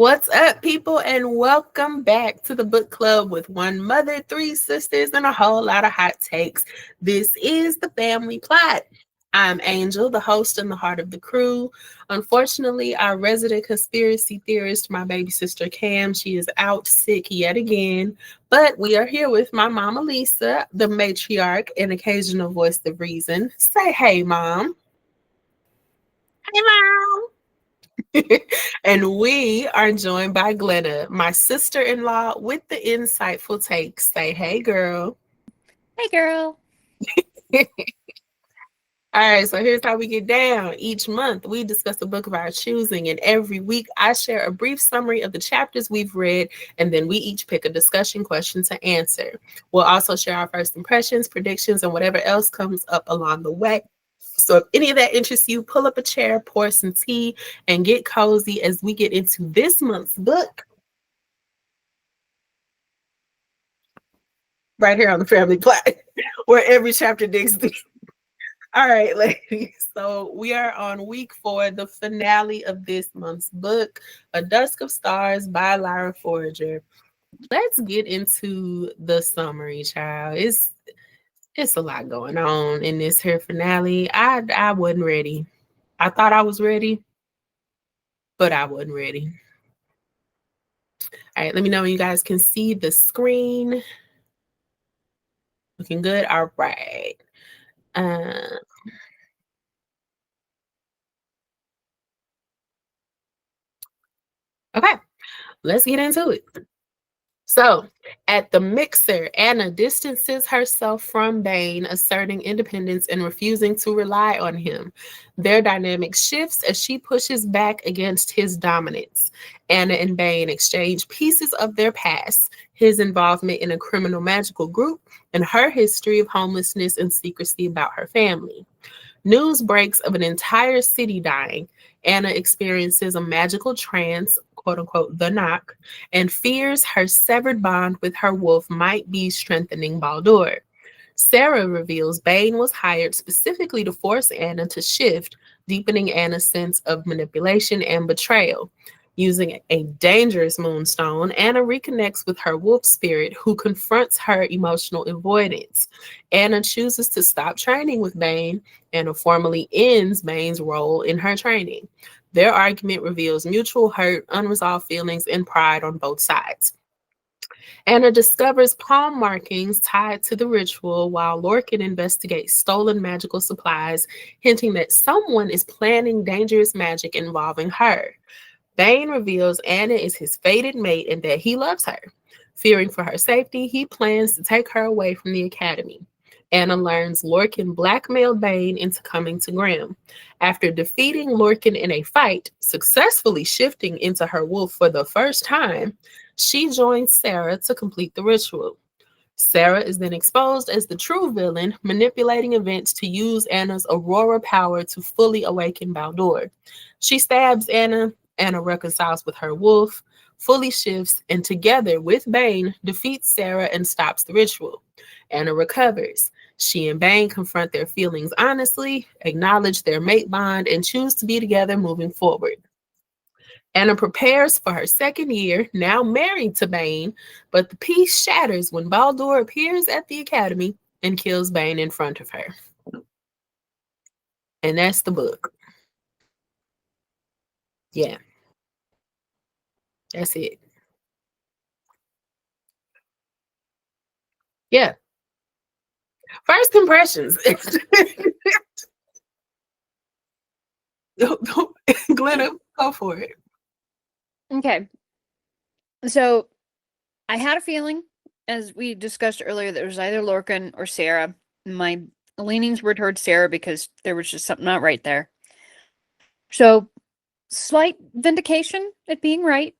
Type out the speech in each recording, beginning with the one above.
What's up, people, and welcome back to the book club with one mother, three sisters, and a whole lot of hot takes. This is the family plot. I'm Angel, the host and the heart of the crew. Unfortunately, our resident conspiracy theorist, my baby sister Cam, she is out sick yet again. But we are here with my mama Lisa, the matriarch and occasional voice of reason. Say hey, mom. Hey, Mom. And we are joined by Glenna, my sister-in-law, with the insightful takes. Say, hey, girl. Hey, girl. All right, so here's how we get down. Each month, we discuss a book of our choosing, and every week, I share a brief summary of the chapters we've read, and then we each pick a discussion question to answer. We'll also share our first impressions, predictions, and whatever else comes up along the way. So if any of that interests you, pull up a chair, pour some tea, and get cozy as we get into this month's book right here on the Family Plot, where every chapter digs deep. All right, ladies. So we are on week 4, the finale of this month's book, A Dusk of Stars by Lyra Forager. Let's get into the summary, child. It's a lot going on in this here finale. I wasn't ready. I thought I was ready, but I wasn't ready. All right, let me know when you guys can see the screen. Looking good. All right. Uh, okay, let's get into it. So, at the mixer, Anna distances herself from Bane, asserting independence and refusing to rely on him. Their dynamic shifts as she pushes back against his dominance. Anna and Bane exchange pieces of their past, his involvement in a criminal magical group, and her history of homelessness and secrecy about her family. News breaks of an entire city dying. Anna experiences a magical trance, quote unquote, the knock, and fears her severed bond with her wolf might be strengthening Baldur. Sarah reveals Bane was hired specifically to force Anna to shift, deepening Anna's sense of manipulation and betrayal. Using a dangerous moonstone, Anna reconnects with her wolf spirit, who confronts her emotional avoidance. Anna chooses to stop training with Bane. Anna formally ends Bane's role in her training. Their argument reveals mutual hurt, unresolved feelings, and pride on both sides. Anna discovers palm markings tied to the ritual while Lorcan investigates stolen magical supplies, hinting that someone is planning dangerous magic involving her. Bane reveals Anna is his fated mate and that he loves her. Fearing for her safety, he plans to take her away from the academy. Anna learns Lorcan blackmailed Bane into coming to Grimm. After defeating Lorcan in a fight, successfully shifting into her wolf for the first time, she joins Sarah to complete the ritual. Sarah is then exposed as the true villain, manipulating events to use Anna's Aurora power to fully awaken Baldur. She stabs Anna. Anna reconciles with her wolf, fully shifts, and together with Bane, defeats Sarah and stops the ritual. Anna recovers. She and Bane confront their feelings honestly, acknowledge their mate bond, and choose to be together moving forward. Anna prepares for her second year, now married to Bane, but the peace shatters when Baldur appears at the academy and kills Bane in front of her. And that's the book. Yeah, that's it. Yeah. First impressions. Glenna, go for it. Okay. So I had a feeling, as we discussed earlier, that it was either Lorcan or Sarah. My leanings were towards Sarah because there was just something not right there. So slight vindication at being right.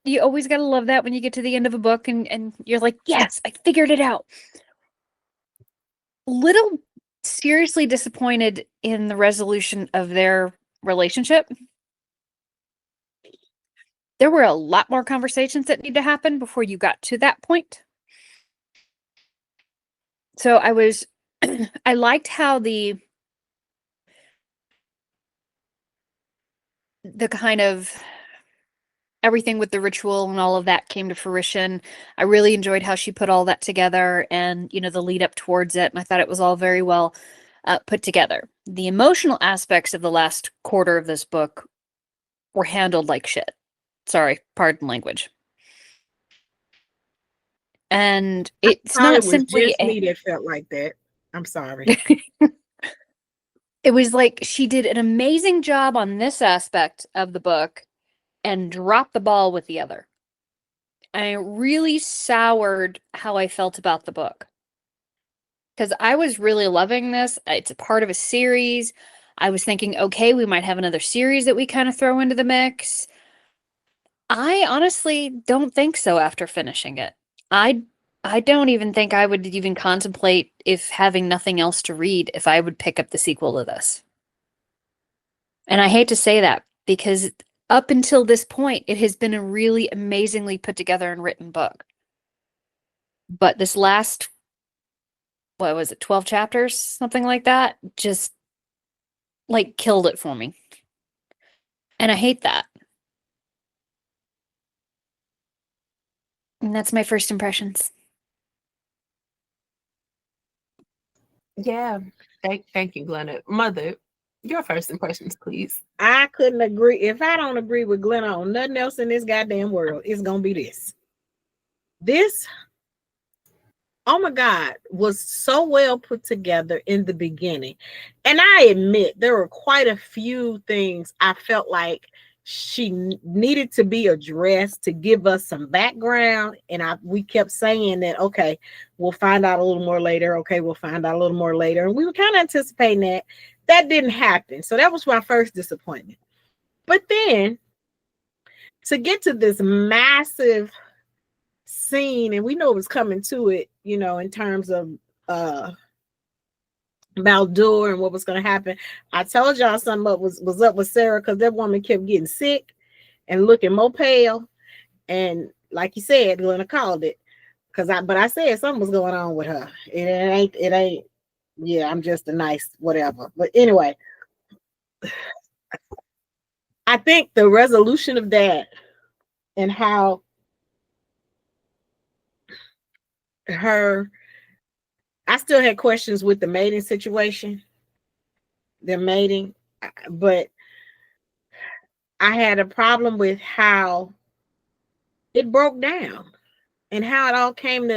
You always got to love that when you get to the end of a book and you're like, yes, I figured it out. Little seriously disappointed in the resolution of their relationship. There were a lot more conversations that need to happen before you got to that point. So I liked how the kind of everything with the ritual and all of that came to fruition. I really enjoyed how she put all that together and, the lead up towards it. And I thought it was all very well put together. The emotional aspects of the last quarter of this book were handled like shit. Sorry, pardon language. And it's Thought not it was simply just me that felt like that. I'm sorry. it was like she did an amazing job on this aspect of the book and dropped the ball with the other. And it really soured how I felt about the book. Because I was really loving this. It's a part of a series. I was thinking, okay, we might have another series that we kind of throw into the mix. I honestly don't think so after finishing it. I I don't even think I would even contemplate if having nothing else to read if I would pick up the sequel to this. And I hate to say that because up until this point it has been a really amazingly put together and written book. But this last what was it, 12 chapters, something like that, just like killed it for me. And I hate that. And that's my first impressions. Yeah. Thank you, Glenna. Mother, your first impressions, please. I couldn't agree. If I don't agree with Glenna on nothing else in this goddamn world, it's gonna be this. This, oh my God, was so well put together in the beginning. And I admit there were quite a few things I felt like she needed to be addressed to give us some background. And we kept saying that, okay, we'll find out a little more later. Okay, we'll find out a little more later. And we were kind of anticipating that. That didn't happen. So that was my first disappointment. But then to get to this massive scene, and we know it was coming to it, in terms of Baldur and what was going to happen. I told y'all something was up with Sarah because that woman kept getting sick and looking more pale. And like you said, Glenna called it. But I said something was going on with her. It ain't, yeah, I'm just a nice whatever. But anyway, I think the resolution of that and how I still had questions with the mating situation, the mating, but I had a problem with how it broke down and how it all came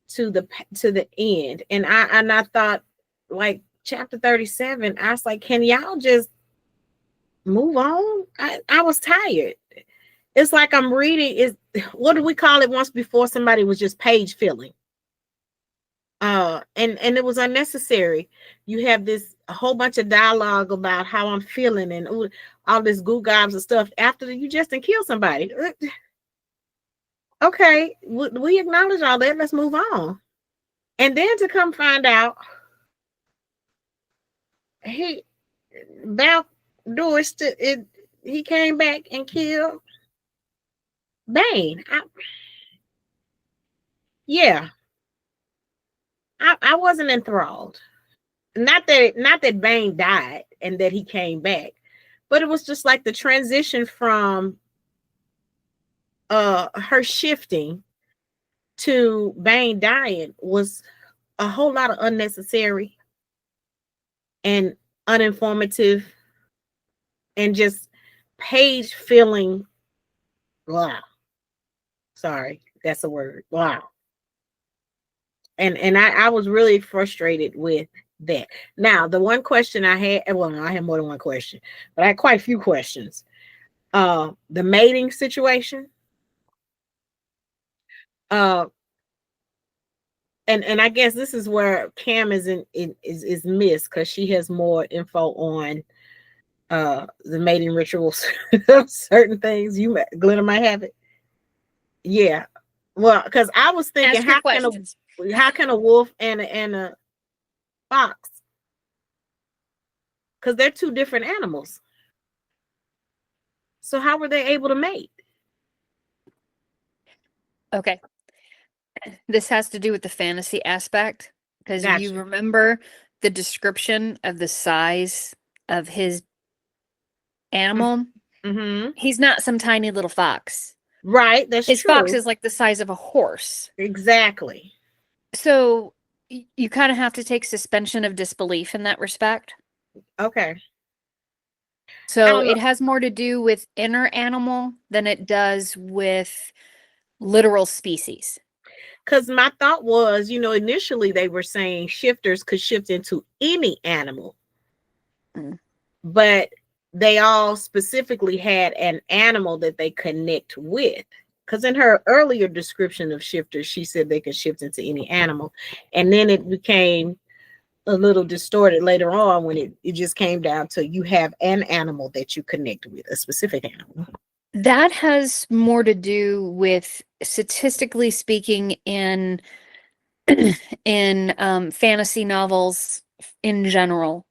to the end. And I thought, like, chapter 37, I was like, can y'all just move on? I was tired. It's like I'm reading what did we call it once before? Somebody was just page filling. And it was unnecessary. You have a whole bunch of dialogue about how I'm feeling and all this goo gobs and stuff after you just didn't kill somebody. Okay, we acknowledge all that. Let's move on. And then to come find out he came back and killed Bane. I wasn't enthralled. Not that Bane died and that he came back, but it was just like the transition from her shifting to Bane dying was a whole lot of unnecessary and uninformative and just page filling. Wow. Sorry, that's a word. Wow. And I was really frustrated with that. Now, the one question I had, well, no, I had more than one question, but I had quite a few questions. The mating situation. And I guess this is where Cam is missed because she has more info on the mating rituals of certain things. Glenna might have it. Yeah. Well, because I was thinking, Ask your questions. How can a wolf and a fox? Because they're two different animals. So how were they able to mate? Okay. This has to do with the fantasy aspect because Gotcha. you remember the description of the size of his animal. Mm-hmm. He's not some tiny little fox. Right, that's His true. fox is like the size of a horse. Exactly. So you kind of have to take suspension of disbelief in that respect. Okay. So don't know. it has more to do with inner animal than it does with literal species. Because my thought was, initially they were saying shifters could shift into any animal, but they all specifically had an animal that they connect with. Because in her earlier description of shifters, she said they could shift into any animal. And then it became a little distorted later on when it just came down to you have an animal that you connect with, a specific animal. That has more to do with, statistically speaking, in fantasy novels in general.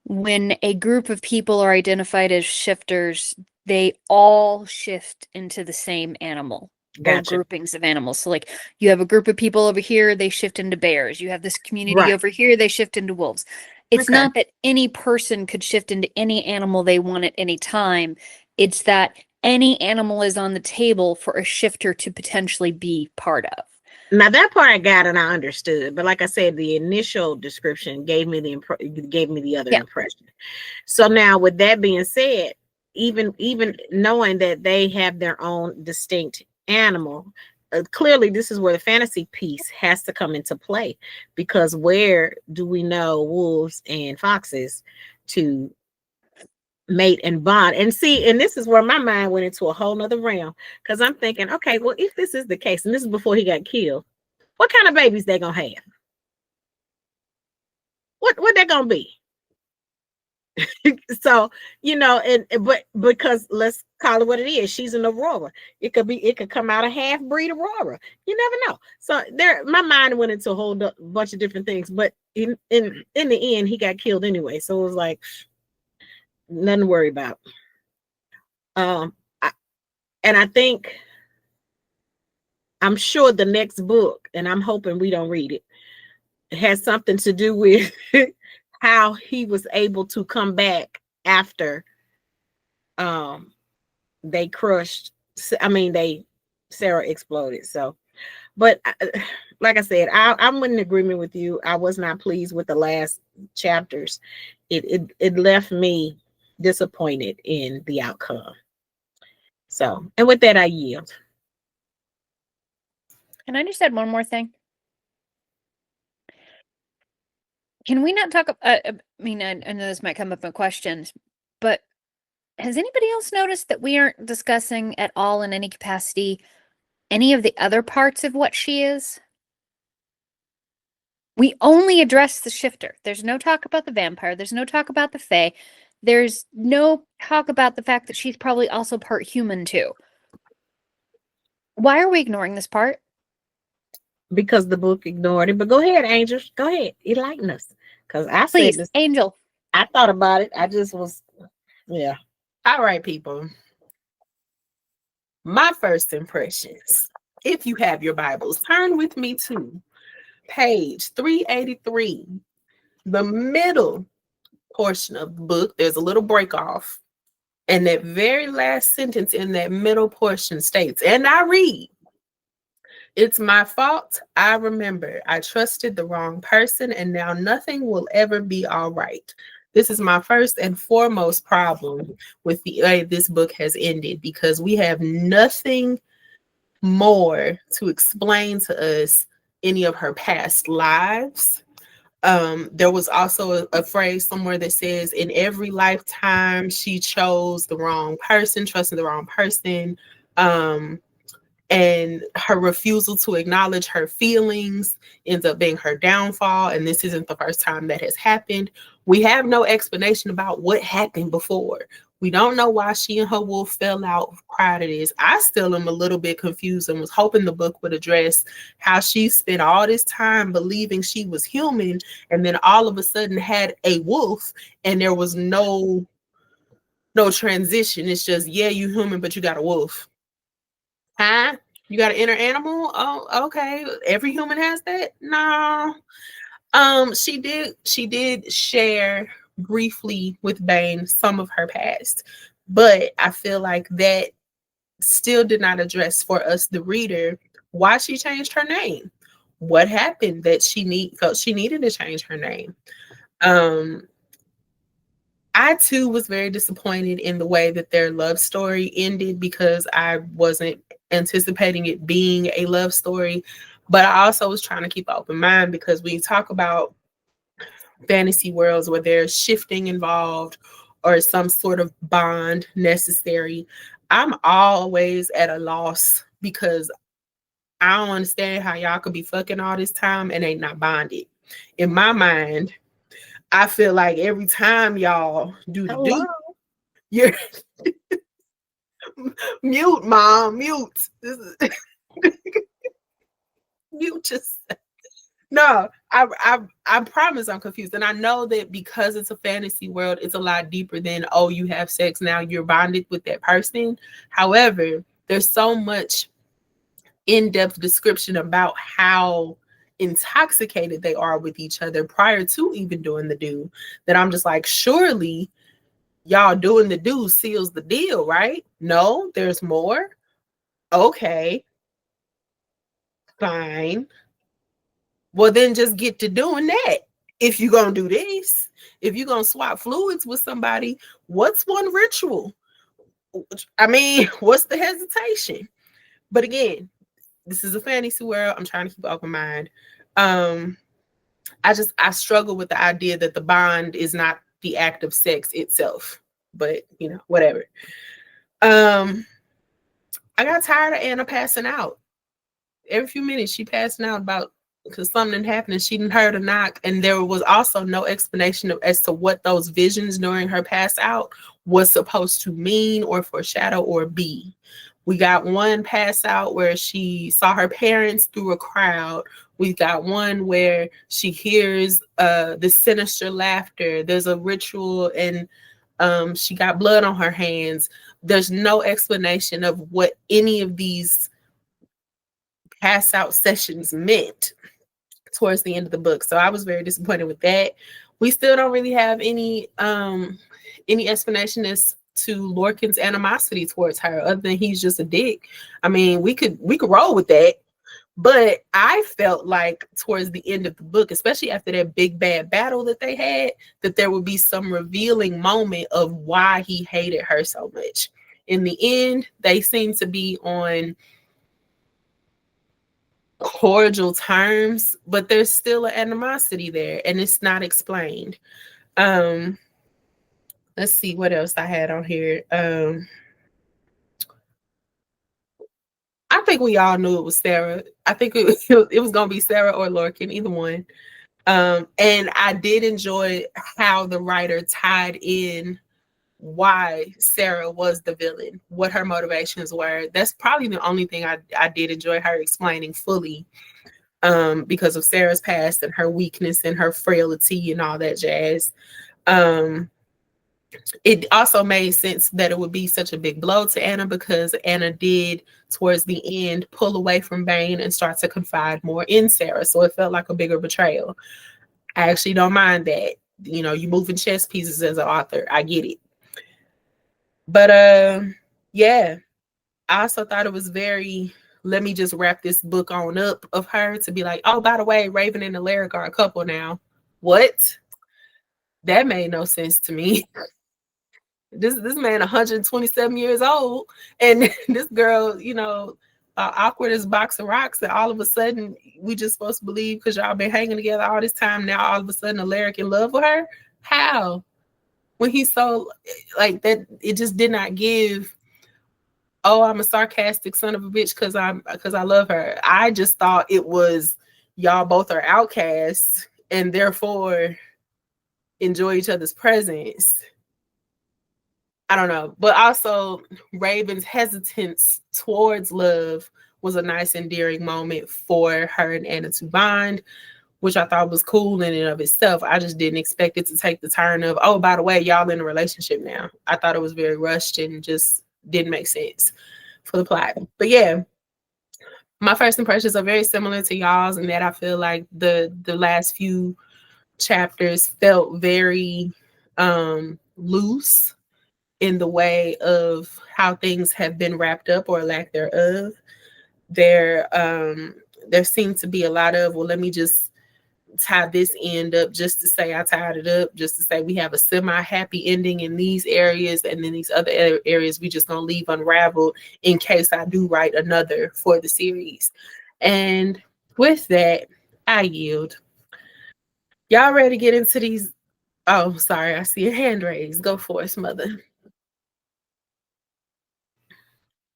When a group of people are identified as shifters, they all shift into the same animal. Gotcha. Or groupings of animals. So like you have a group of people over here, they shift into bears. You have this community Right. over here, they shift into wolves. It's Okay. not that any person could shift into any animal they want at any time. It's that any animal is on the table for a shifter to potentially be part of. Now that part I got and I understood, but like I said, the initial description gave me the other impression. So now, with that being said, even knowing that they have their own distinct animal, clearly this is where the fantasy piece has to come into play, because where do we know wolves and foxes to mate and bond? And see, and this is where my mind went into a whole nother realm, because I'm thinking, okay, well, if this is the case, and this is before he got killed, what kind of babies they gonna have? What they gonna be? So, but because let's call it what it is, she's an Aurora. It could come out a half-breed Aurora. You never know. So my mind went into a whole bunch of different things, but in the end, he got killed anyway. So it was like nothing to worry about. I think, I'm sure the next book, and I'm hoping we don't read it, has something to do with how he was able to come back after they crushed, Sarah exploded. So, but like I said, I'm in agreement with you. I was not pleased with the last chapters. It left me disappointed in the outcome. So, and with that, I yield. And I just said one more thing. Can we not talk? I know this might come up in questions, but has anybody else noticed that we aren't discussing at all in any capacity any of the other parts of what she is? We only address the shifter. There's no talk about the vampire. There's no talk about the fae. There's no talk about the fact that she's probably also part human too. Why are we ignoring this part? Because the book ignored it. But go ahead, Angel. Go ahead. Enlighten us. Because I Please, said this. Angel. I thought about it. I just was, yeah. All right, people. My first impressions. If you have your Bibles, turn with me to page 383. The middle portion of the book, there's a little break off. And that very last sentence in that middle portion states, and I read, "It's my fault. I remember. I trusted the wrong person, and now nothing will ever be all right." This is my first and foremost problem with the way this book has ended, because we have nothing more to explain to us any of her past lives. There was also a phrase somewhere that says, in every lifetime, she chose the wrong person, trusted the wrong person. And her refusal to acknowledge her feelings ends up being her downfall. And this isn't the first time that has happened. We have no explanation about what happened before. We don't know why she and her wolf fell out prior to this. I still am a little bit confused and was hoping the book would address how she spent all this time believing she was human and then all of a sudden had a wolf and there was no transition. It's just, yeah, you human, but you got a wolf. Huh? You got an inner animal? Oh, okay. Every human has that? No. She did share briefly with Bane some of her past. But I feel like that still did not address for us, the reader, why she changed her name. What happened that felt she needed to change her name. I too was very disappointed in the way that their love story ended, because I wasn't anticipating it being a love story. But I also was trying to keep an open mind, because when you talk about fantasy worlds where there's shifting involved or some sort of bond necessary, I'm always at a loss, because I don't understand how y'all could be fucking all this time and ain't not bonded. In my mind, I feel like every time y'all do the do, you're mute, mom, mute. Mute yourself. No, I promise I'm confused. And I know that because it's a fantasy world, it's a lot deeper than, oh, you have sex, now you're bonded with that person. However, there's so much in-depth description about how intoxicated they are with each other prior to even doing the do, that I'm just like, surely y'all doing the do seals the deal, right? No, there's more. Okay, fine. Well, then just get to doing that. If you're going to do this, if you're going to swap fluids with somebody, what's one ritual? I mean, what's the hesitation? But again, this is a fantasy world. I'm trying to keep an open mind. I struggle with the idea that the bond is not the act of sex itself, but whatever. I got tired of Anna passing out. Every few minutes she passing out about because something happened and she didn't heard a knock, and there was also no explanation as to what those visions during her pass out was supposed to mean or foreshadow or be. We got one pass out where she saw her parents through a crowd. We got one where she hears the sinister laughter. There's a ritual and she got blood on her hands. There's no explanation of what any of these pass out sessions meant towards the end of the book. So I was very disappointed with that. We still don't really have any explanation as to Lorcan's animosity towards her, other than he's just a dick. I mean, we could roll with that. But I felt like towards the end of the book, especially after that big bad battle that they had, that there would be some revealing moment of why he hated her so much. In the end, they seem to be on cordial terms, but there's still an animosity there, and it's not explained. Let's see what else I had on here. I think we all knew it was Sarah. I think it was going to be Sarah or Lorcan, either one. And I did enjoy how the writer tied in why Sarah was the villain, what her motivations were. That's probably the only thing I did enjoy her explaining fully, because of Sarah's past and her weakness and her frailty and all that jazz. It also made sense that it would be such a big blow to Anna, because Anna did, towards the end, pull away from Bane and start to confide more in Sarah. So it felt like a bigger betrayal. I actually don't mind that. You moving chess pieces as an author. I get it. But yeah, I also thought it was very, let me just wrap this book on up of her to be like, oh, by the way, Raven and Lyra are a couple now. What? That made no sense to me. This man 127 years old, and this girl, awkward as a box of rocks, and all of a sudden we just supposed to believe because y'all been hanging together all this time, now all of a sudden Alaric in love with her? How? When he's so like that, it just did not give, oh, I'm a sarcastic son of a bitch because I love her. I just thought it was, y'all both are outcasts and therefore enjoy each other's presence. I don't know. But also Raven's hesitance towards love was a nice, endearing moment for her and Anna to bond, which I thought was cool in and of itself. I just didn't expect it to take the turn of, oh, by the way, y'all in a relationship now. I thought it was very rushed and just didn't make sense for the plot. But yeah, my first impressions are very similar to y'all's, in that I feel like the last few chapters felt very loose. in the way of how things have been wrapped up or lack thereof. There seemed to be a lot of, well, let me just tie this end up just to say I tied it up, just to say we have a semi-happy ending in these areas, and then these other areas we just gonna leave unraveled in case I do write another for the series. And with that, I yield. Y'all ready to get into these? Oh, sorry, I see a hand raised. Go for it, mother.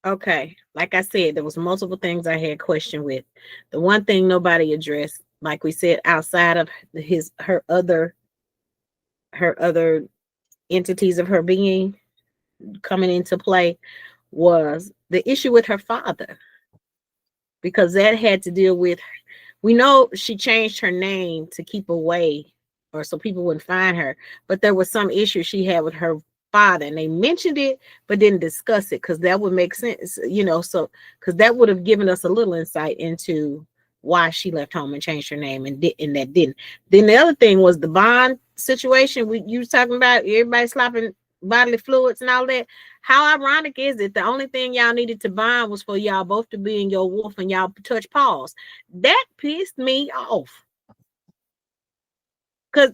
Okay, like I said, there was multiple things I had question with. The one thing nobody addressed, like we said, outside of her other entities of her being coming into play, was the issue with her father, because that had to deal with, we know she changed her name to keep away or so people wouldn't find her, but there was some issue she had with her father, and they mentioned it but didn't discuss it, because that would make sense, so because that would have given us a little insight into why she left home and changed her name, and that didn't. Then the other thing was the bond situation. You was talking about everybody slopping bodily fluids and all that. How ironic is it? The only thing y'all needed to bond was for y'all both to be in your wolf and y'all touch paws. That pissed me off. Because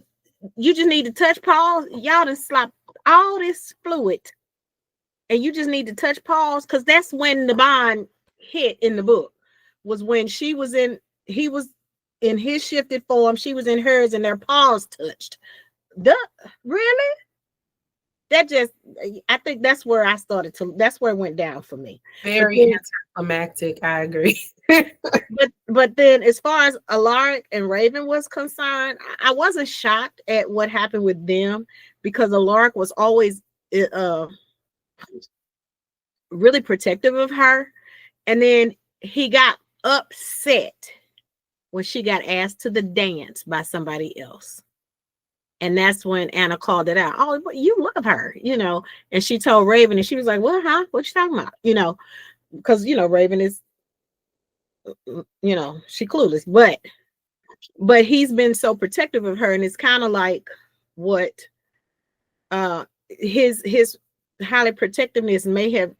you just need to touch paws. Y'all done slop all this fluid. And you just need to touch paws. Because that's when the bond hit in the book. Was when he was in his shifted form. She was in hers, and their paws touched. Really? That just, I think that's where that's where it went down for me. Very anticlimactic, I agree. but then as far as Alaric and Raven was concerned, I wasn't shocked at what happened with them, because Alaric was always really protective of her. And then he got upset when she got asked to the dance by somebody else. And that's when Anna called it out. Oh, you love her, And she told Raven, and she was like, "Well, huh? What you talking about?" Because Raven is, she clueless. But he's been so protective of her, and it's kind of like what his highly protectiveness may have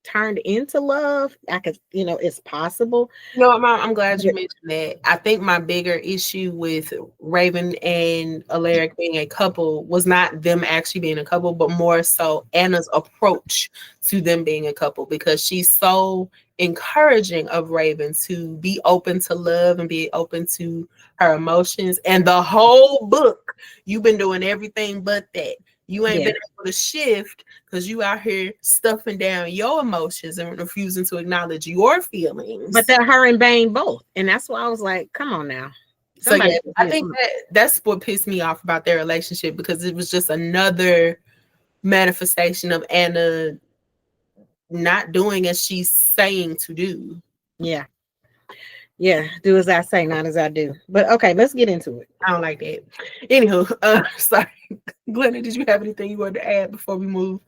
turned into love. It's possible. No, I'm glad you mentioned that. I think my bigger issue with Raven and Alaric being a couple was not them actually being a couple, but more so Anna's approach to them being a couple, because she's so encouraging of Raven to be open to love and be open to her emotions. And the whole book, you've been doing everything but that. You ain't been able to shift because you out here stuffing down your emotions and refusing to acknowledge your feelings. But that her and Bane both. And that's why I was like, come on now. Somebody, so I think that's what pissed me off about their relationship, because it was just another manifestation of Anna not doing as she's saying to do. Yeah. Yeah, do as I say, not as I do. But okay, let's get into it. I don't like that. Anywho, sorry. Glenna, did you have anything you wanted to add before we move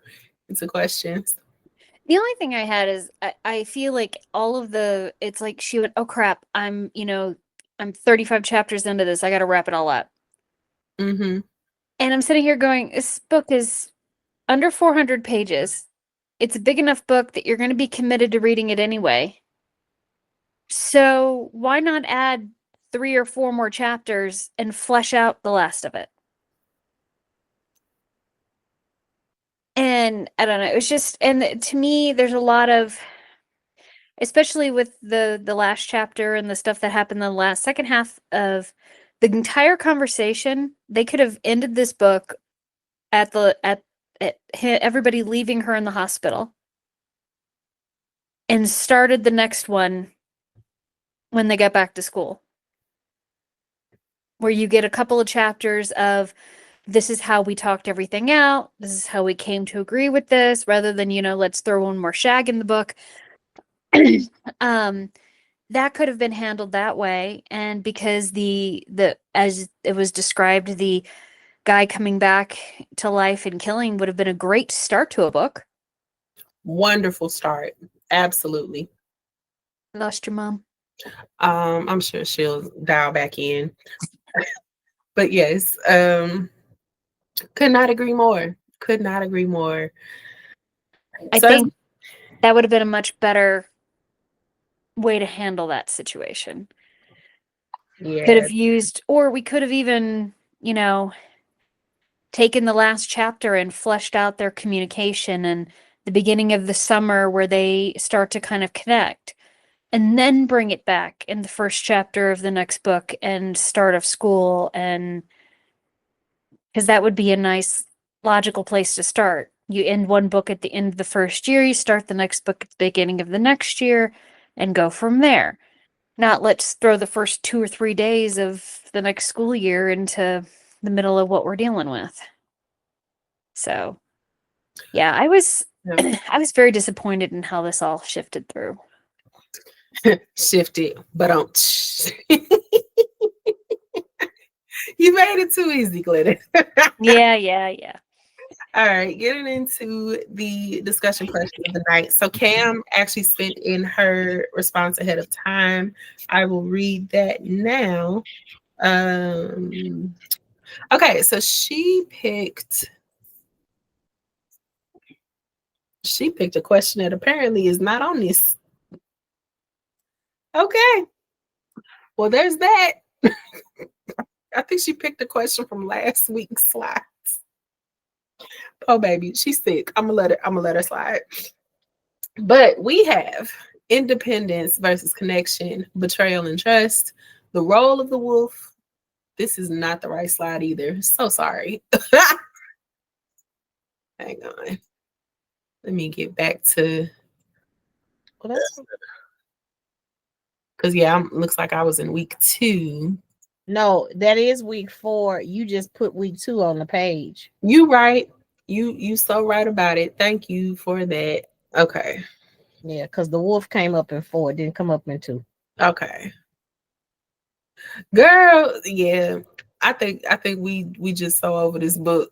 into questions? The only thing I had is I feel like it's like she went, oh crap, I'm 35 chapters into this. I got to wrap it all up. Mm-hmm. And I'm sitting here going, this book is under 400 pages. It's a big enough book that you're going to be committed to reading it anyway. So why not add 3 or 4 more chapters and flesh out the last of it? And I don't know, it was just, and to me, there's a lot of, especially with the last chapter and the stuff that happened in the second half of the entire conversation, they could have ended this book at everybody leaving her in the hospital and started the next one when they get back to school, where you get a couple of chapters of, this is how we talked everything out, this is how we came to agree with this, rather than, let's throw one more shag in the book. That could have been handled that way. And because the as it was described, the guy coming back to life and killing would have been a great start to a book. Wonderful start. Absolutely. Lost your mom. I'm sure she'll dial back in. But yes, could not agree more. I So think that would have been a much better way to handle that situation. yeah. Could have used, or we could have even, taken the last chapter and fleshed out their communication and the beginning of the summer where they start to kind of connect, and then bring it back in the first chapter of the next book and start of school. And because that would be a nice logical place to start. You end one book at the end of the first year, you start the next book at the beginning of the next year, and go from there. Not let's throw the first 2 or 3 days of the next school year into the middle of what we're dealing with. So, yeah, I was Yeah. I was very disappointed in how this all shifted through. Shifted, but you made it too easy, Glitter. Yeah. All right, getting into the discussion question of the night. So Cam actually sent in her response ahead of time. I will read that now. Okay, so she picked a question that apparently is not on this. Okay. Well, there's that. I think she picked a question from last week's slides. Oh baby, she's sick. I'm gonna let her slide. But we have independence versus connection, betrayal and trust, the role of the wolf. This is not the right slide either. So sorry. Hang on. Let me get back to because yeah, looks like I was in week 2. No, that is week 4. You just put week 2 on the page. You right. You so right about it. Thank you for that. Okay. Yeah, because the wolf came up in 4, it didn't come up in 2. Okay. Girl, yeah. I think we just so over this book.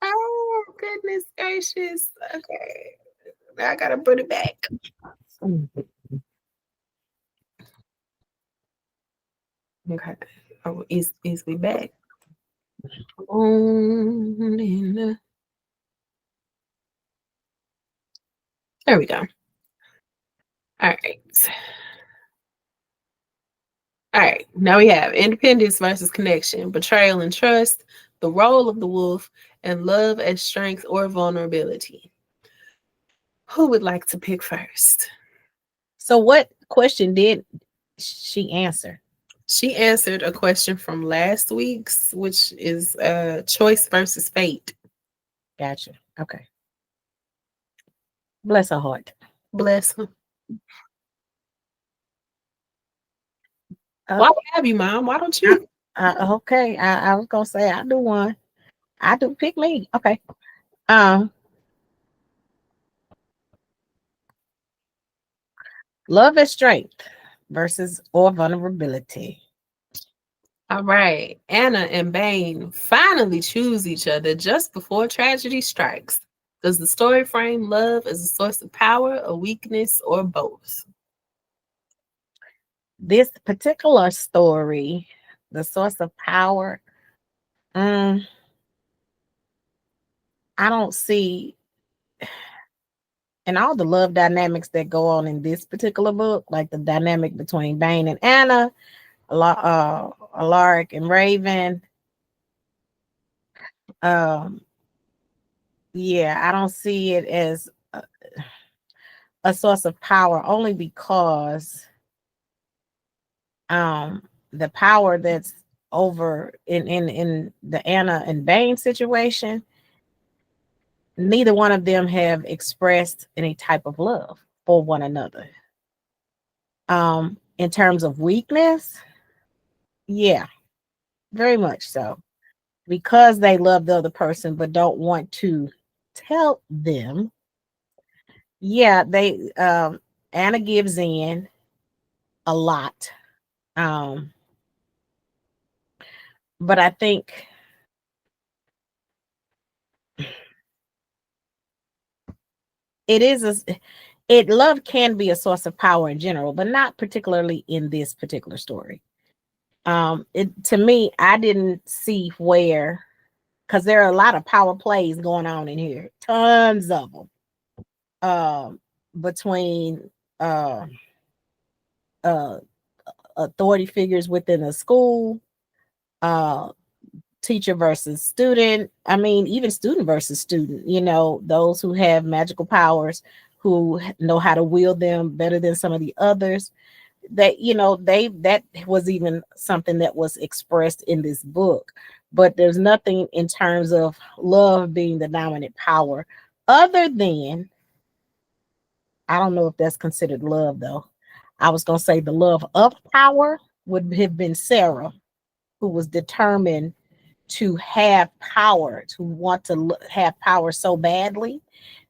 Oh goodness gracious. Okay. Now I gotta put it back. Okay. Oh, is we back? There we go. All right. All right. Now we have independence versus connection, betrayal and trust, the role of the wolf, and love as strength or vulnerability. Who would like to pick first? So what question did she answer? She answered a question from last week's, which is choice versus fate. Gotcha. Okay. Bless her heart. Bless her. Why have you, Mom? Why don't you? Okay. I was gonna say I do one. I do pick me. Okay. Love as strength versus or vulnerability. All right. Anna and Bane finally choose each other just before tragedy strikes. Does the story frame love as a source of power, a weakness, or both? This particular story, the source of power, I don't see, and all the love dynamics that go on in this particular book, like the dynamic between Bane and Anna, Alaric and Raven. Yeah, I don't see it as a source of power, only because the power that's over in the Anna and Bane situation, neither one of them have expressed any type of love for one another. In terms of weakness, yeah, very much so. Because they love the other person but don't want to tell them. Yeah, they Anna gives in a lot. But I think love can be a source of power in general, but not particularly in this particular story. To me, I didn't see where because there are a lot of power plays going on in here, tons of them, between uh, uh, authority figures within a school, uh, teacher versus student. I mean, even student versus student, those who have magical powers, who know how to wield them better than some of the others. That was even something that was expressed in this book. But there's nothing in terms of love being the dominant power, other than, I don't know if that's considered love though. I was going to say the love of power would have been Sarah, who was determined to have power, to want to have power so badly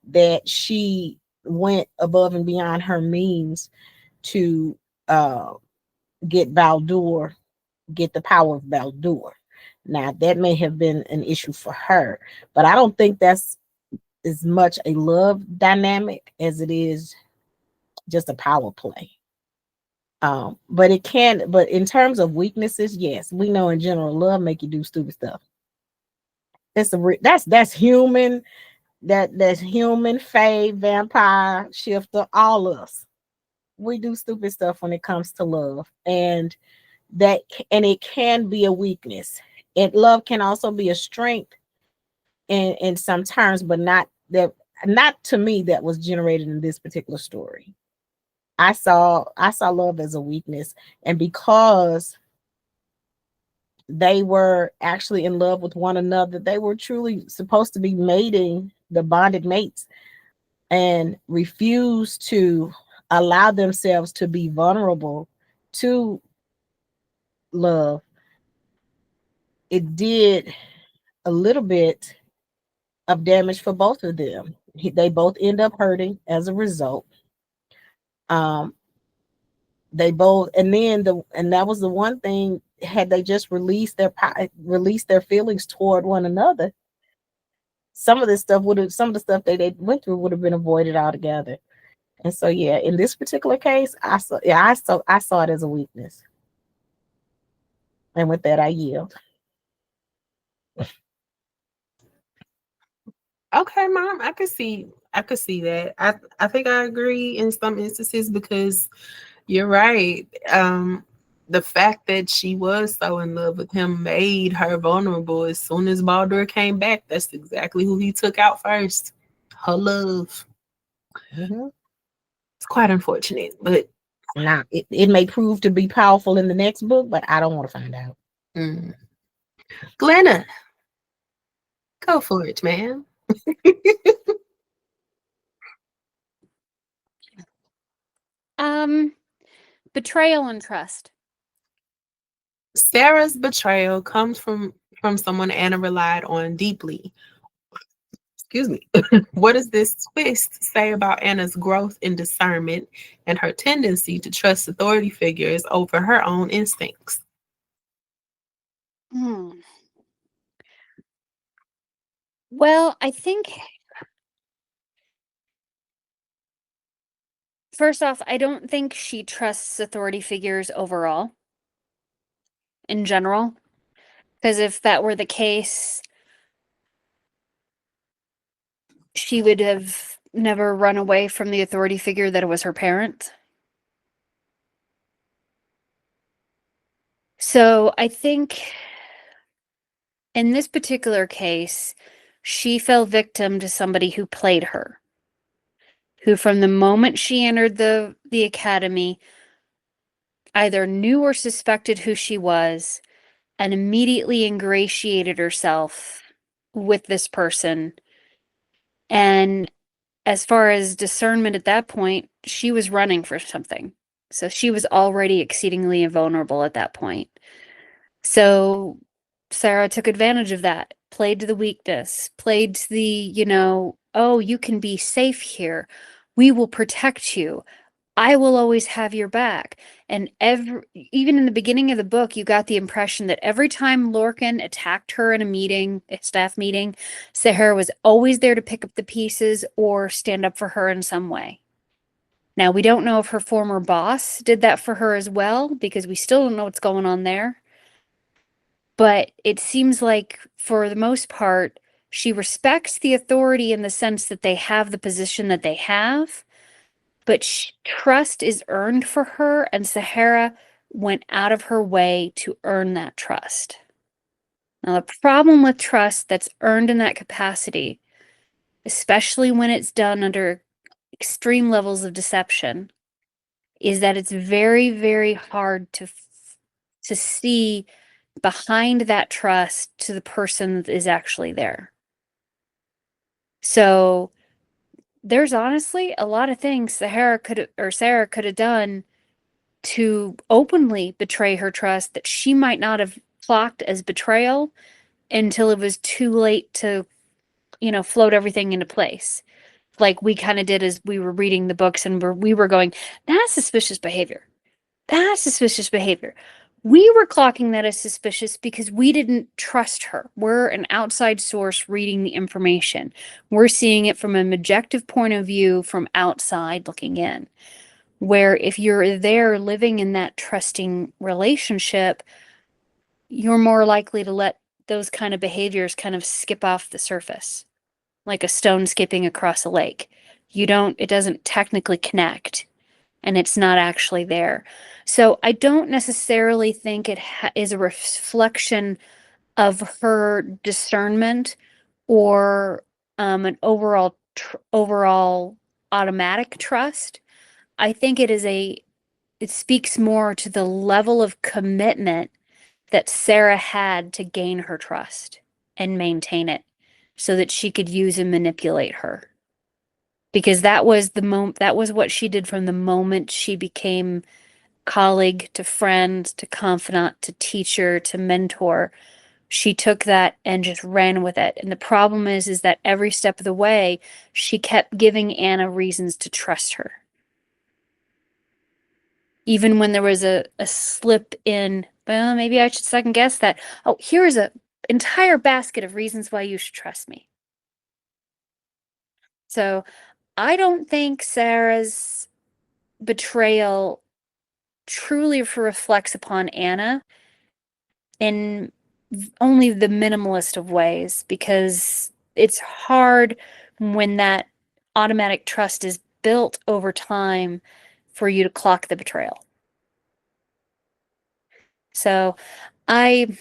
that she went above and beyond her means to get Baldur, get the power of Baldur. Now, that may have been an issue for her, but I don't think that's as much a love dynamic as it is just a power play. But in terms of weaknesses, yes, we know in general, love make you do stupid stuff. That's human. That's human, fae, vampire, shifter, all us. We do stupid stuff when it comes to love, and it can be a weakness. And love can also be a strength in some terms, but not to me that was generated in this particular story. I saw love as a weakness, and because they were actually in love with one another, they were truly supposed to be mating, the bonded mates, and refused to allow themselves to be vulnerable to love. It did a little bit of damage for both of them. They both end up hurting as a result. Um, they both, and that was the one thing. Had they just released their feelings toward one another, some of the stuff they went through would have been avoided altogether. And so, yeah, in this particular case, I saw it as a weakness. And with that, I yield. Okay, Mom, I could see that. I think I agree in some instances, because you're right. The fact that she was so in love with him made her vulnerable. As soon as Baldur came back, that's exactly who he took out first. Her love. Mm-hmm. It's quite unfortunate, but now it may prove to be powerful in the next book, but I don't want to find out. Glenna, go for it, man. Betrayal and trust. Sarah's betrayal comes from someone Anna relied on deeply. Excuse me. What does this twist say about Anna's growth in discernment and her tendency to trust authority figures over her own instincts? Well, I think, first off, I don't think she trusts authority figures overall, in general, because if that were the case, she would have never run away from the authority figure that was her parent. So I think in this particular case, she fell victim to somebody who played her, who from the moment she entered the academy either knew or suspected who she was and immediately ingratiated herself with this person. And as far as discernment at that point, she was running for something. So she was already exceedingly vulnerable at that point. So Sarah took advantage of that, played to the weakness, played to the, oh, you can be safe here. We will protect you. I will always have your back. And even in the beginning of the book, you got the impression that every time Lorcan attacked her in a staff meeting, Sarah was always there to pick up the pieces or stand up for her in some way. Now, we don't know if her former boss did that for her as well, because we still don't know what's going on there. But it seems like, for the most part, she respects the authority in the sense that they have the position that they have, but trust is earned for her, and Sahara went out of her way to earn that trust. Now, the problem with trust that's earned in that capacity, especially when it's done under extreme levels of deception, is that it's very, very hard to see behind that trust to the person that is actually there. So there's honestly a lot of things Sarah could have done to openly betray her trust that she might not have clocked as betrayal until it was too late to, float everything into place. Like we kind of did as we were reading the books, and we were going, that's suspicious behavior. That's suspicious behavior. We were clocking that as suspicious because we didn't trust her. We're an outside source reading the information. We're seeing it from an objective point of view from outside looking in. Where if you're there living in that trusting relationship, you're more likely to let those kind of behaviors kind of skip off the surface, like a stone skipping across a lake. It doesn't technically connect, and it's not actually there. So I don't necessarily think it is a reflection of her discernment or an overall automatic trust. I think it speaks more to the level of commitment that Sarah had to gain her trust and maintain it so that she could use and manipulate her. Because that was what she did from the moment she became colleague to friend to confidant to teacher to mentor. She took that and just ran with it. And the problem is that every step of the way, she kept giving Anna reasons to trust her. Even when there was a slip in, well, maybe I should second guess that. Oh, here is an entire basket of reasons why you should trust me. So I don't think Sarah's betrayal truly reflects upon Anna in only the minimalist of ways, because it's hard when that automatic trust is built over time for you to clock the betrayal. So I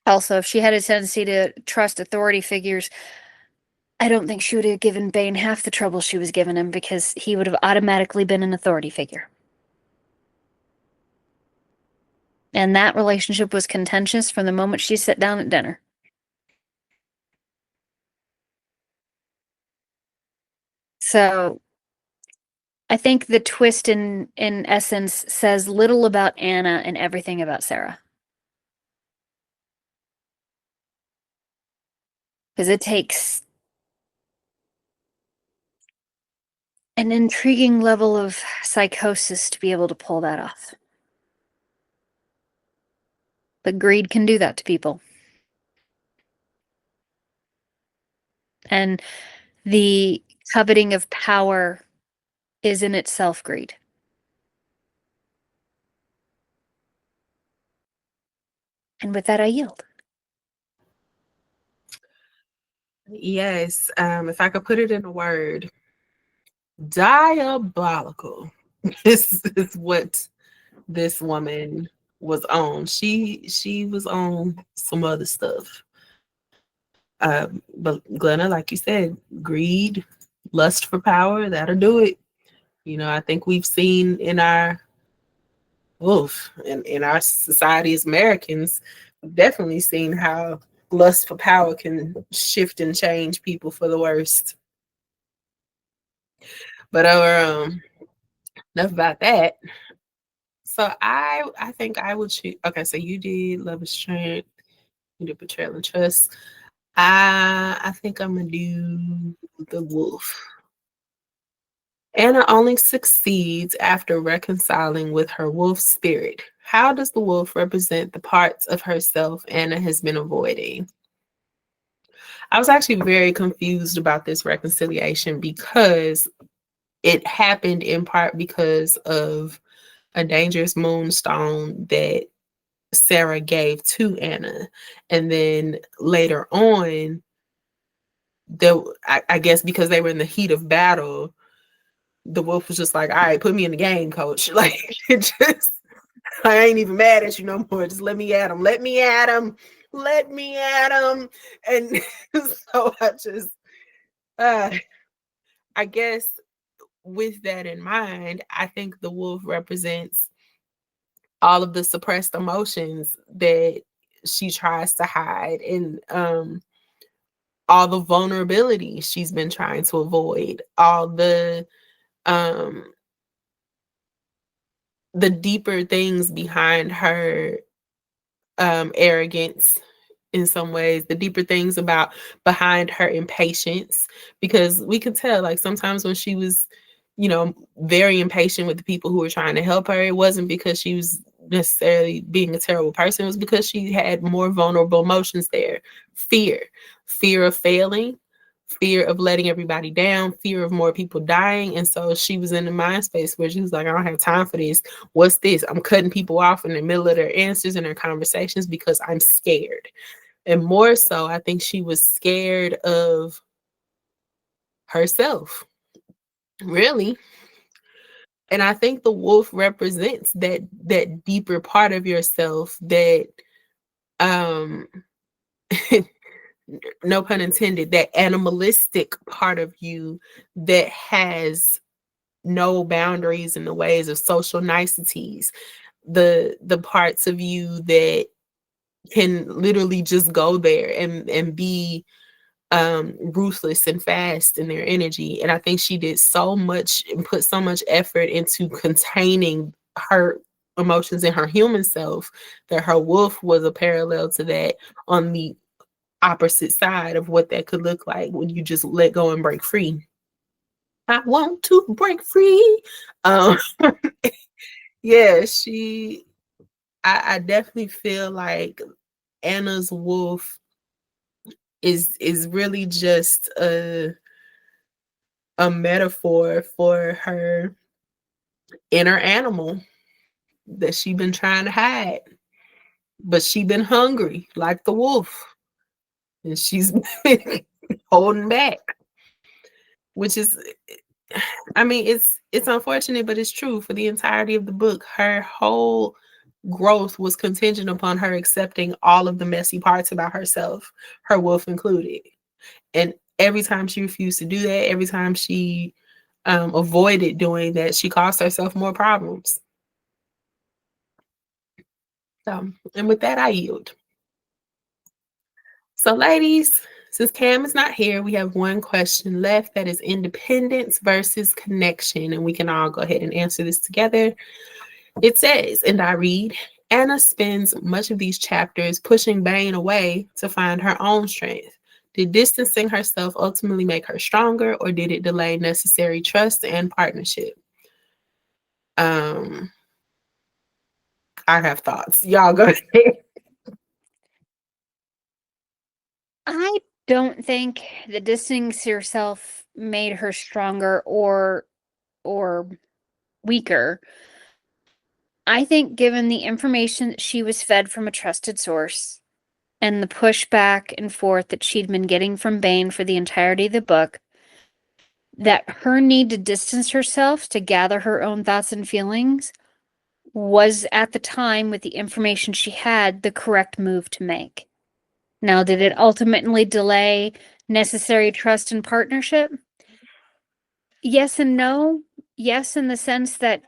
also, if she had a tendency to trust authority figures, I don't think she would have given Bane half the trouble she was giving him, because he would have automatically been an authority figure. And that relationship was contentious from the moment she sat down at dinner. So I think the twist in essence says little about Anna and everything about Sarah. Because it takes an intriguing level of psychosis to be able to pull that off. But greed can do that to people. And the coveting of power is in itself greed. And with that, I yield. Yes, if I could put it in a word, diabolical is what this woman was on. She was on some other stuff. But Glenna, like you said, greed, lust for power, that'll do it. I think we've seen in our in our society as Americans, we've definitely seen how lust for power can shift and change people for the worst. But enough about that. So I think I would choose. Okay, so you did love and strength, you did betrayal and trust. I think I'm gonna do the wolf. Anna only succeeds after reconciling with her wolf spirit. How does the wolf represent the parts of herself Anna has been avoiding? I was actually very confused about this reconciliation because it happened in part because of a dangerous moonstone that Sarah gave to Anna. And then later on, I guess because they were in the heat of battle, the wolf was just like, all right, put me in the game, coach. Like, it just, I ain't even mad at you no more. Just let me at him. Let me at him. Let me at him. And so I guess with that in mind, I think the wolf represents all of the suppressed emotions that she tries to hide, and all the vulnerability she's been trying to avoid, all the deeper things behind her arrogance, in some ways, the deeper things about behind her impatience, because we could tell, like, sometimes when she was, very impatient with the people who were trying to help her, it wasn't because she was necessarily being a terrible person. It was because she had more vulnerable emotions there. Fear of failing, fear of letting everybody down, fear of more people dying. And so she was in the mind space where she was like, I don't have time for this. What's this? I'm cutting people off in the middle of their answers and their conversations because I'm scared. And more so, I think she was scared of herself, really. And I think the wolf represents that deeper part of yourself, that no pun intended, that animalistic part of you that has no boundaries in the ways of social niceties, the parts of you that can literally just go there and be ruthless and fast in their energy. And I think she did so much and put so much effort into containing her emotions in her human self, that her wolf was a parallel to that, on the opposite side of what that could look like when you just let go and break free. I want to break free. Um, yeah, I definitely feel like Anna's wolf is really just a metaphor for her inner animal that she been trying to hide, but she been hungry like the wolf, and she's been holding back, which is, I mean, it's unfortunate, but it's true. For the entirety of the book, her whole growth was contingent upon her accepting all of the messy parts about herself, her wolf included. And every time she refused to do that, every time she avoided doing that, she caused herself more problems. So, and with that, I yield. So, ladies, since Cam is not here, we have one question left, that is independence versus connection. And we can all go ahead and answer this together. It says, and I read, Anna spends much of these chapters pushing Bane away to find her own strength. Did distancing herself ultimately make her stronger, or did it delay necessary trust and partnership? I have thoughts. Y'all go ahead. I don't think the distancing yourself made her stronger or weaker. I think given the information that she was fed from a trusted source and the pushback and forth that she'd been getting from Bane for the entirety of the book, that her need to distance herself to gather her own thoughts and feelings was, at the time, with the information she had, the correct move to make. Now, did it ultimately delay necessary trust and partnership? Yes and no. Yes, in the sense that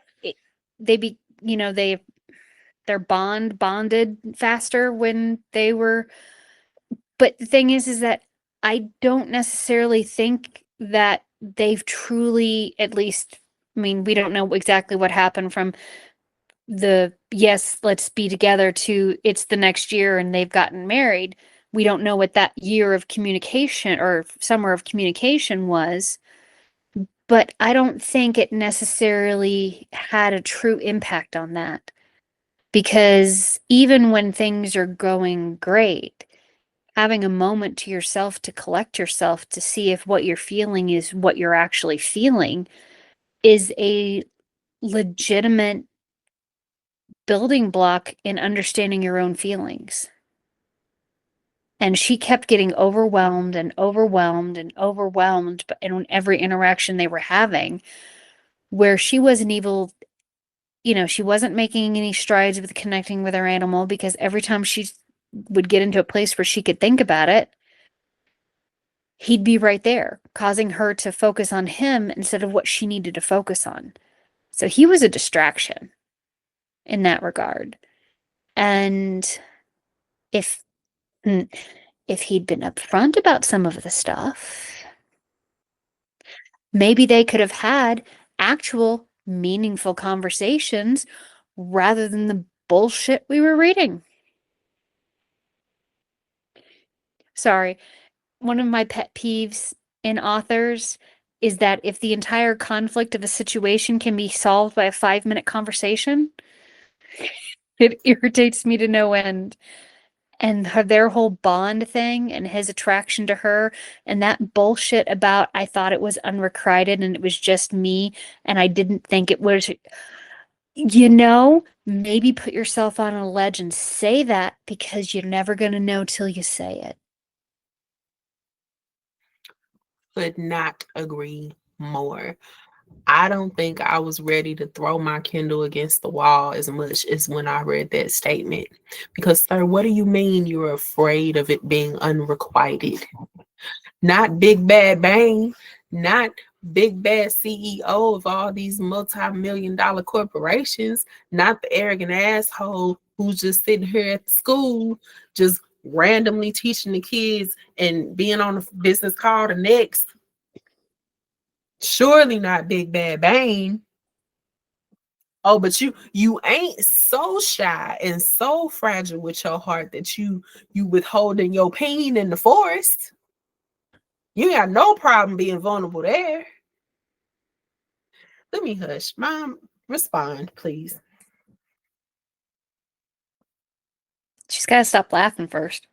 they're bonded faster when they were. But the thing is that I don't necessarily think that they've truly, at least, I mean, we don't know exactly what happened from the yes, let's be together to it's the next year and they've gotten married. We don't know what that year of communication or summer of communication was, but I don't think it necessarily had a true impact on that, because even when things are going great, having a moment to yourself to collect yourself to see if what you're feeling is what you're actually feeling is a legitimate building block in understanding your own feelings. And she kept getting overwhelmed and overwhelmed and overwhelmed in every interaction they were having, where she wasn't able, she wasn't making any strides with connecting with her animal, because every time she would get into a place where she could think about it, he'd be right there, causing her to focus on him instead of what she needed to focus on. So he was a distraction in that regard. And if he'd been upfront about some of the stuff, maybe they could have had actual meaningful conversations rather than the bullshit we were reading. Sorry. One of my pet peeves in authors is that if the entire conflict of a situation can be solved by a 5-minute conversation, it irritates me to no end. And their whole bond thing and his attraction to her and that bullshit about, I thought it was unrequited and it was just me and I didn't think it was, maybe put yourself on a ledge and say that, because you're never going to know till you say it. Could not agree more. I don't think I was ready to throw my Kindle against the wall as much as when I read that statement. Because, sir, what do you mean you're afraid of it being unrequited? Not Big Bad Bang, not Big Bad CEO of all these multi-million-dollar corporations, not the arrogant asshole who's just sitting here at school, just randomly teaching the kids and being on a business call the next. Surely not Big Bad Bang. Oh, but you ain't so shy and so fragile with your heart that you withholding your pain in the forest. You got no problem being vulnerable there. Let me hush. Mom, respond, please. She's got to stop laughing first.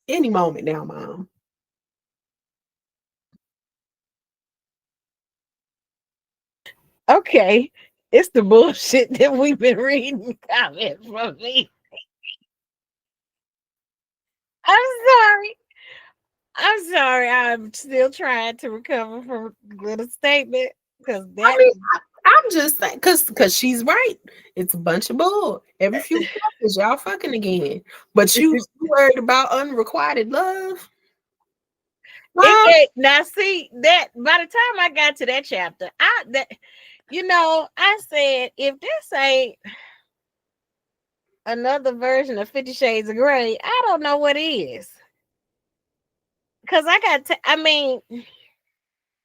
Any moment now, Mom. Okay, it's the bullshit that we've been reading comments from me. I'm sorry. I'm still trying to recover from Glitta's statement, because that. I'm just saying, because she's right. It's a bunch of bull. Every few seconds, y'all fucking again. But you worried about unrequited love. Now see that by the time I got to that chapter, I said, if this ain't another version of 50 Shades of Grey, I don't know what is. Because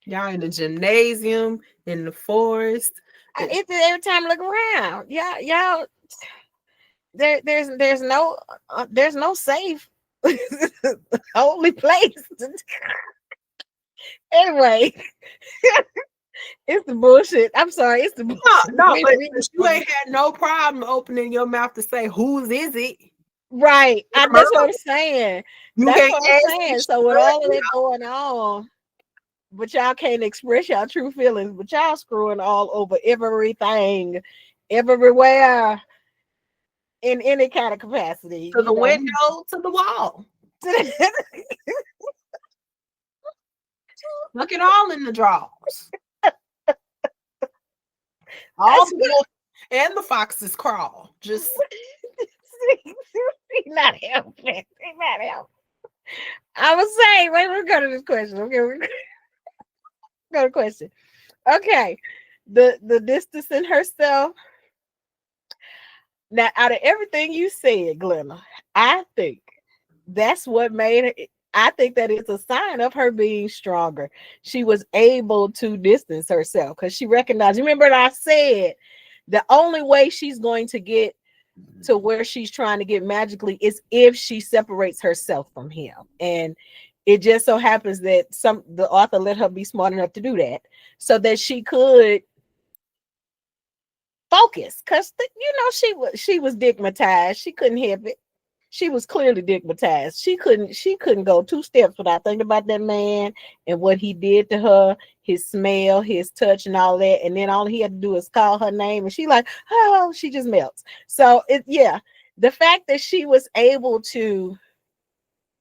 y'all in the gymnasium, in the forest. It's every time I look around, y'all. There's no safe holy place. Anyway, it's the bullshit. I'm sorry, it's the bullshit. No, but you ain't had no problem opening your mouth to say whose is it. Right. That's what I'm saying. That's what I'm saying. So with all of that going on, but y'all can't express y'all true feelings, but y'all screwing all over everything, everywhere, in any kind of capacity. To the window, to the wall. Look at all in the drawers. All and the foxes crawl. Just not helping. I was saying, wait, we'll go to this question. Okay, we're go to question. Okay, the distancing herself. Now, out of everything you said, Glenna, I think that's what made it. I think that it's a sign of her being stronger. She was able to distance herself because she recognized. Remember, I said the only way she's going to get to where she's trying to get magically is if she separates herself from him. And it just so happens that the author let her be smart enough to do that so that she could focus, because she was stigmatized. She couldn't help it. she was clearly digmatized. She couldn't go two steps without thinking about that man and what he did to her, his smell, his touch, and all that. And then all he had to do is call her name, and she like, oh, she just melts. So yeah, the fact that she was able to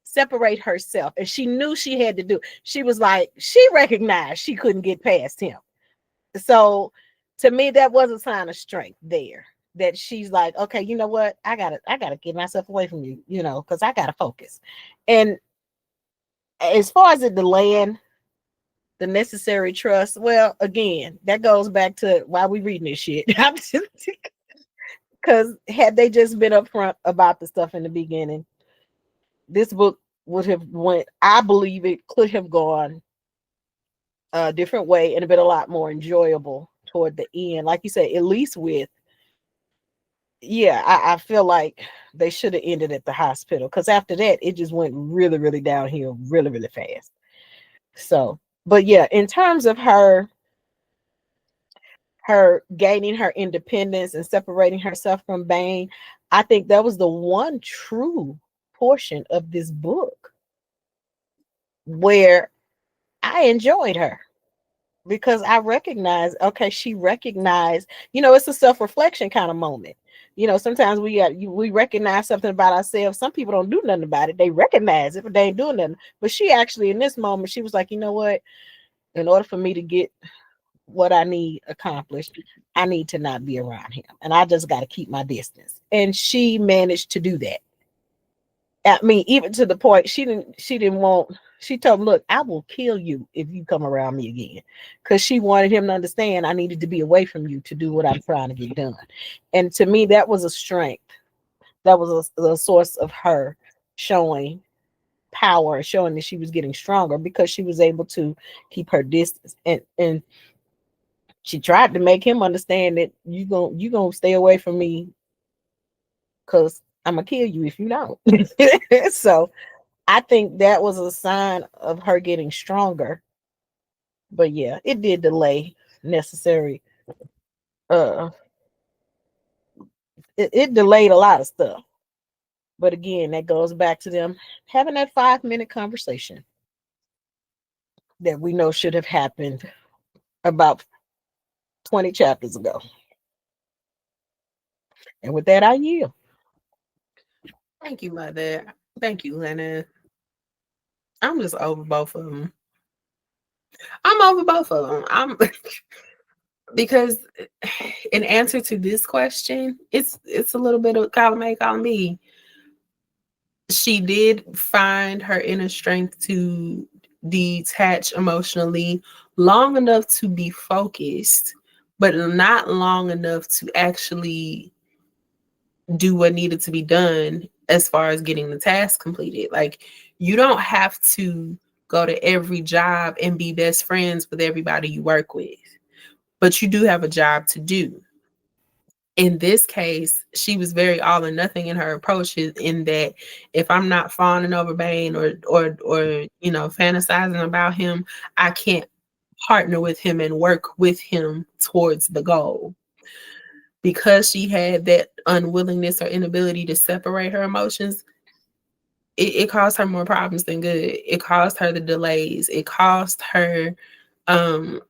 separate herself, and she knew she had to do. She was like, she recognized she couldn't get past him. So to me, that was a sign of strength there. That she's like, okay, you know what? I gotta get myself away from you, because I gotta focus. And as far as it delaying the necessary trust, well, again, that goes back to why we reading this shit. Because had they just been upfront about the stuff in the beginning, this book would have went. I believe it could have gone a different way and been a lot more enjoyable toward the end. Like you said, at least with, yeah, I feel like they should have ended at the hospital, because after that, it just went really, really downhill really, really fast. So, but yeah, in terms of her gaining her independence and separating herself from Bane, I think that was the one true portion of this book where I enjoyed her, because I recognize, okay, she recognized, it's a self-reflection kind of moment. Sometimes we recognize something about ourselves. Some people don't do nothing about it. They recognize it, but they ain't doing nothing. But she actually, in this moment, she was like, you know what? In order for me to get what I need accomplished, I need to not be around him. And I just got to keep my distance. And she managed to do that. I mean, even to the point she told him, look, I will kill you if you come around me again. Because she wanted him to understand I needed to be away from you to do what I'm trying to get done. And to me, that was a strength. That was a source of her showing power, showing that she was getting stronger, because she was able to keep her distance. And she tried to make him understand that you gonna stay away from me, because I'm gonna kill you if you don't. So I think that was a sign of her getting stronger. But yeah, it did delay necessary. Uh, it delayed a lot of stuff. But again, that goes back to them having that 5-minute conversation that we know should have happened about 20 chapters ago. And with that, I yield. Thank you, Mother. Thank you, Lena. I'm just over both of them. I'm over both of them. I'm because in answer to this question, it's a little bit of column A, column B. She did find her inner strength to detach emotionally long enough to be focused, but not long enough to actually do what needed to be done as far as getting the task completed. Like, you don't have to go to every job and be best friends with everybody you work with, but you do have a job to do. In this case, she was very all or nothing in her approach, in that if I'm not fawning over Bane or fantasizing about him, I can't partner with him and work with him towards the goal. Because she had that unwillingness or inability to separate her emotions, it caused her more problems than good. It caused her the delays. It caused her to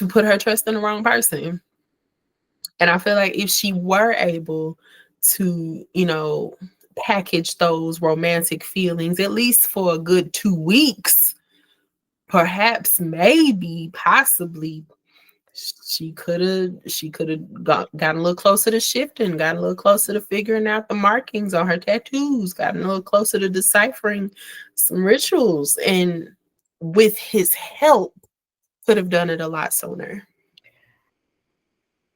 put her trust in the wrong person. And I feel like if she were able to, package those romantic feelings, at least for a good 2 weeks, perhaps, maybe, possibly, she could have gotten a little closer to shifting, gotten a little closer to figuring out the markings on her tattoos, gotten a little closer to deciphering some rituals, and with his help, could have done it a lot sooner.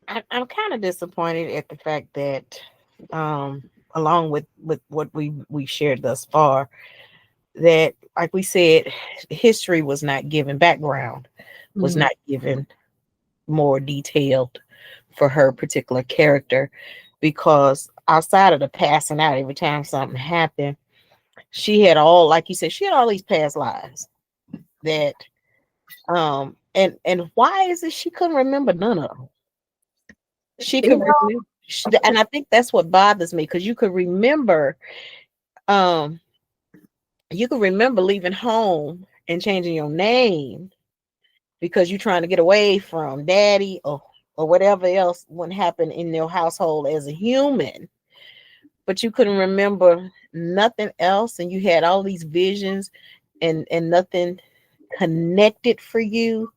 I'm kind of disappointed at the fact that, along with what we shared thus far, that, like we said, history was not given, background was not given more detailed for her particular character, because outside of the passing out every time something happened, she had all, like you said, she had all these past lives that, and why is it she couldn't remember none of them? She could remember. And I think that's what bothers me, because um you could remember leaving home and changing your name because you're trying to get away from daddy, or whatever else would happen in your household as a human, but you couldn't remember nothing else, and you had all these visions, and nothing connected for you.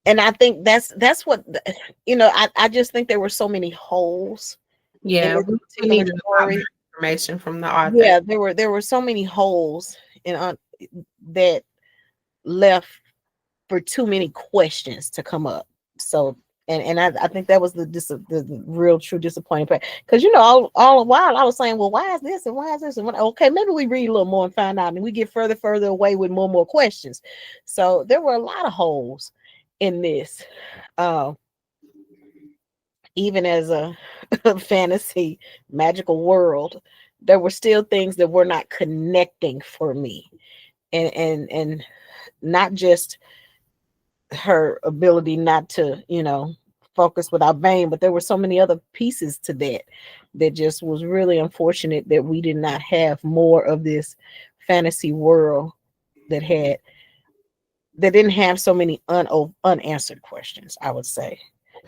And I think that's what, I just think there were so many holes in Yeah, this we particular needed a lot more story. information from the author. Yeah, there were so many holes in that left for too many questions to come up. So, and I think that was the real true disappointing part, because all the while I was saying, well, why is this and why is this, and okay, maybe we read a little more and find out, and we get further away with more and more questions. So there were a lot of holes in this. Uh, Even as a fantasy magical world, there were still things that were not connecting for me, and not just her ability not to, focus without Vane, but there were so many other pieces to that just was really unfortunate that we did not have more of this fantasy world that didn't have so many unanswered questions, I would say.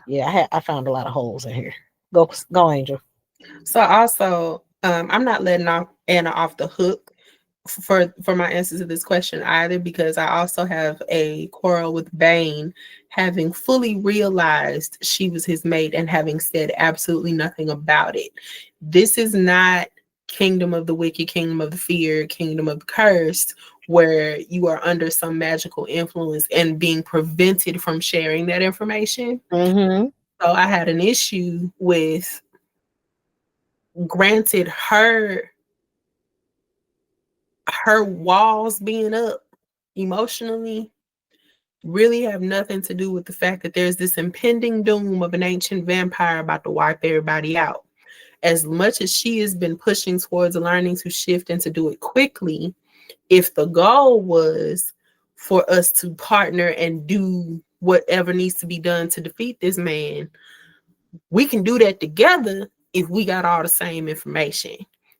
Yeah, I found a lot of holes in here. Go, Angel. So also, I'm not letting Anna off the hook for my answer to this question either, because I also have a quarrel with Bane having fully realized she was his mate and having said absolutely nothing about it. This is not Kingdom of the Wicked, Kingdom of the Fear, Kingdom of the Cursed, where you are under some magical influence and being prevented from sharing that information. Mm-hmm. So I had an issue with, granted, her walls being up emotionally really have nothing to do with the fact that there's this impending doom of an ancient vampire about to wipe everybody out. As much as she has been pushing towards learning to shift and to do it quickly, if the goal was for us to partner and do whatever needs to be done to defeat this man, we can do that together if we got all the same information.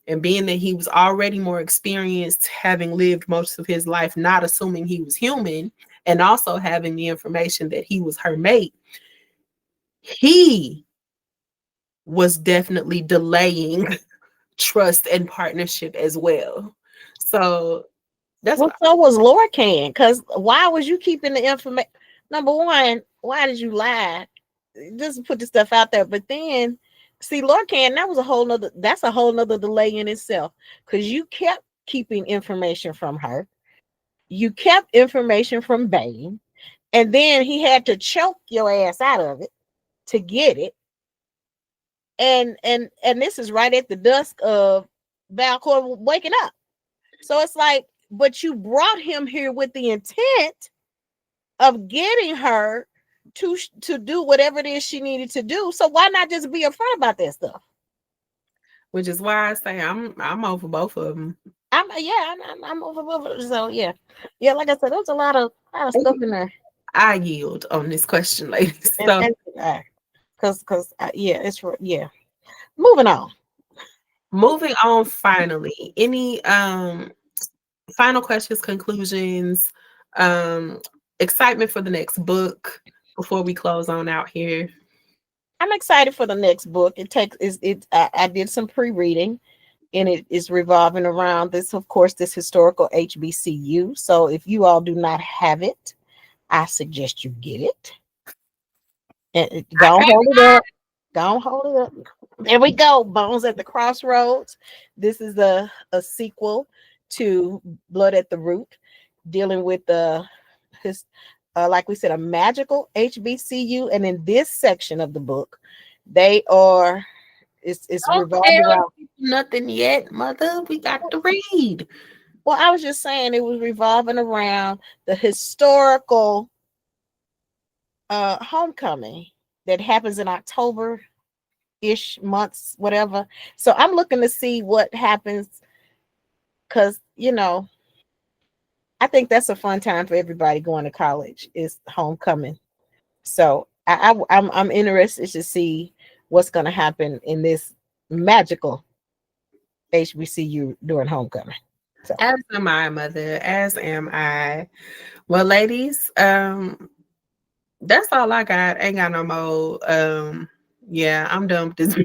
And being that he was already more experienced, having lived most of his life not assuming he was human, and also having the information that he was her mate, he was definitely delaying trust and partnership as well. So that's Well, what so was Lorcan, because why was you keeping the information? Number one, why did you lie? Just put the stuff out there. But then, see, Lorcan, that's a whole nother delay in itself, because you kept keeping information from her. You kept information from Bane, and then he had to choke your ass out of it to get it. And this is right at the dusk of Valcor waking up. So it's like, but you brought him here with the intent of getting her to do whatever it is she needed to do. So why not just be upfront about that stuff? which is why I say I'm over both of them. I'm over. So yeah. Like I said, there's a lot of stuff in there, I yield on this question, ladies. and So because yeah. Moving on. moving on, finally, any final questions, conclusions, um, excitement for the next book before we close on out here? I'm excited for the next book. I did some pre-reading, and it is revolving around this, of course, this historical HBCU. So if you all do not have it, I suggest you get it. And go on, hold it up. Go on, hold it up. There we go. Bones at the Crossroads. This is a sequel to Blood at the Root, dealing with his like we said, a magical HBCU. And in this section of the book, they are it's Don't revolved tell around. people nothing yet, mother. We got to read. Well, I was just saying it was revolving around the historical homecoming that happens in October ish months, whatever. So I'm looking to see what happens, because I think that's a fun time for everybody going to college, is homecoming. So I'm interested to see what's going to happen in this magical HBCU during homecoming. So As am I, mother. As am I. Well, ladies, that's all I got. Ain't got no more. Yeah, I'm done with this.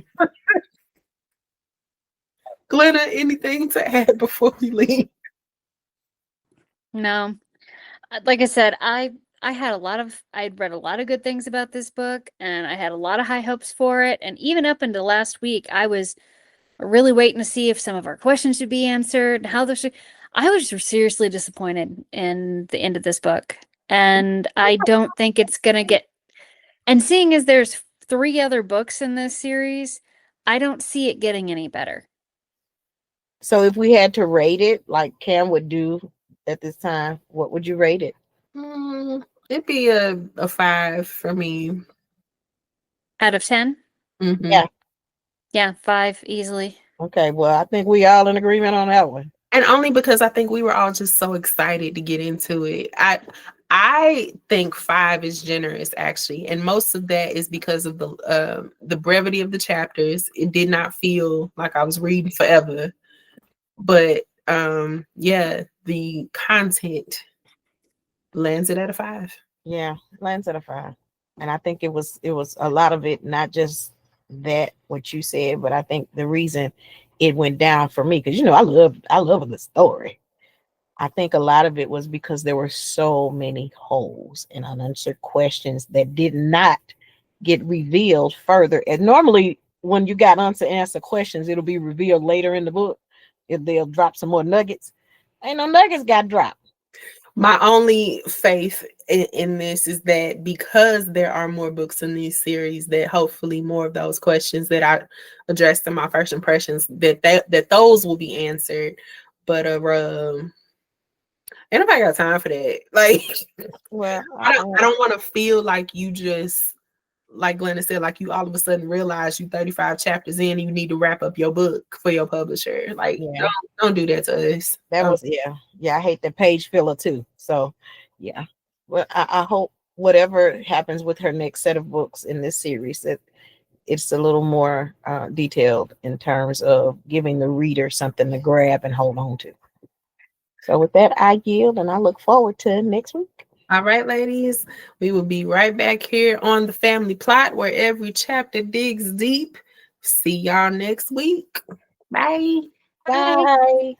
Glenna, anything to add before we leave? No, like I said, I'd read a lot of good things about this book, and I had a lot of high hopes for it. And even up until last week, I was really waiting to see if some of our questions should be answered and how this should. I was seriously disappointed in the end of this book, and I don't think it's gonna get. And seeing as there's 3 other books in this series, I don't see it getting any better. so if we had to rate it like Cam would do at this time, what would you rate it? It'd be a 5 for me. Out of 10, Mhm. Yeah. yeah, 5 easily. Okay, well, I think we all in agreement on that one. And only because I think we were all just so excited to get into it. I think 5 is generous, actually, and most of that is because of the brevity of the chapters. It did not feel like I was reading forever, but yeah, the content lands it at a 5. Yeah, lands at a 5. And I think it was a lot of it, not just that what you said, but I think the reason it went down for me, because I love the story. I think a lot of it was because there were so many holes and unanswered questions that did not get revealed further. And normally when you got unanswered questions, it'll be revealed later in the book. They'll drop some more nuggets. Ain't no nuggets got dropped. My only faith in this is that because there are more books in these series, that hopefully more of those questions that I addressed in my first impressions, that those will be answered. But ain't nobody got time for that. Like, Well, I don't want to feel like you just, like Glenna said, like you all of a sudden realize you 35 chapters in and you need to wrap up your book for your publisher. Like, yeah. don't do that to us. That was I hate the page filler too. So yeah. Well, I hope whatever happens with her next set of books in this series, that it's a little more detailed in terms of giving the reader something to grab and hold on to. So with that, I yield, and I look forward to next week. All right, ladies, we will be right back here on The Family Plot, where every chapter digs deep. See y'all next week. Bye. Bye.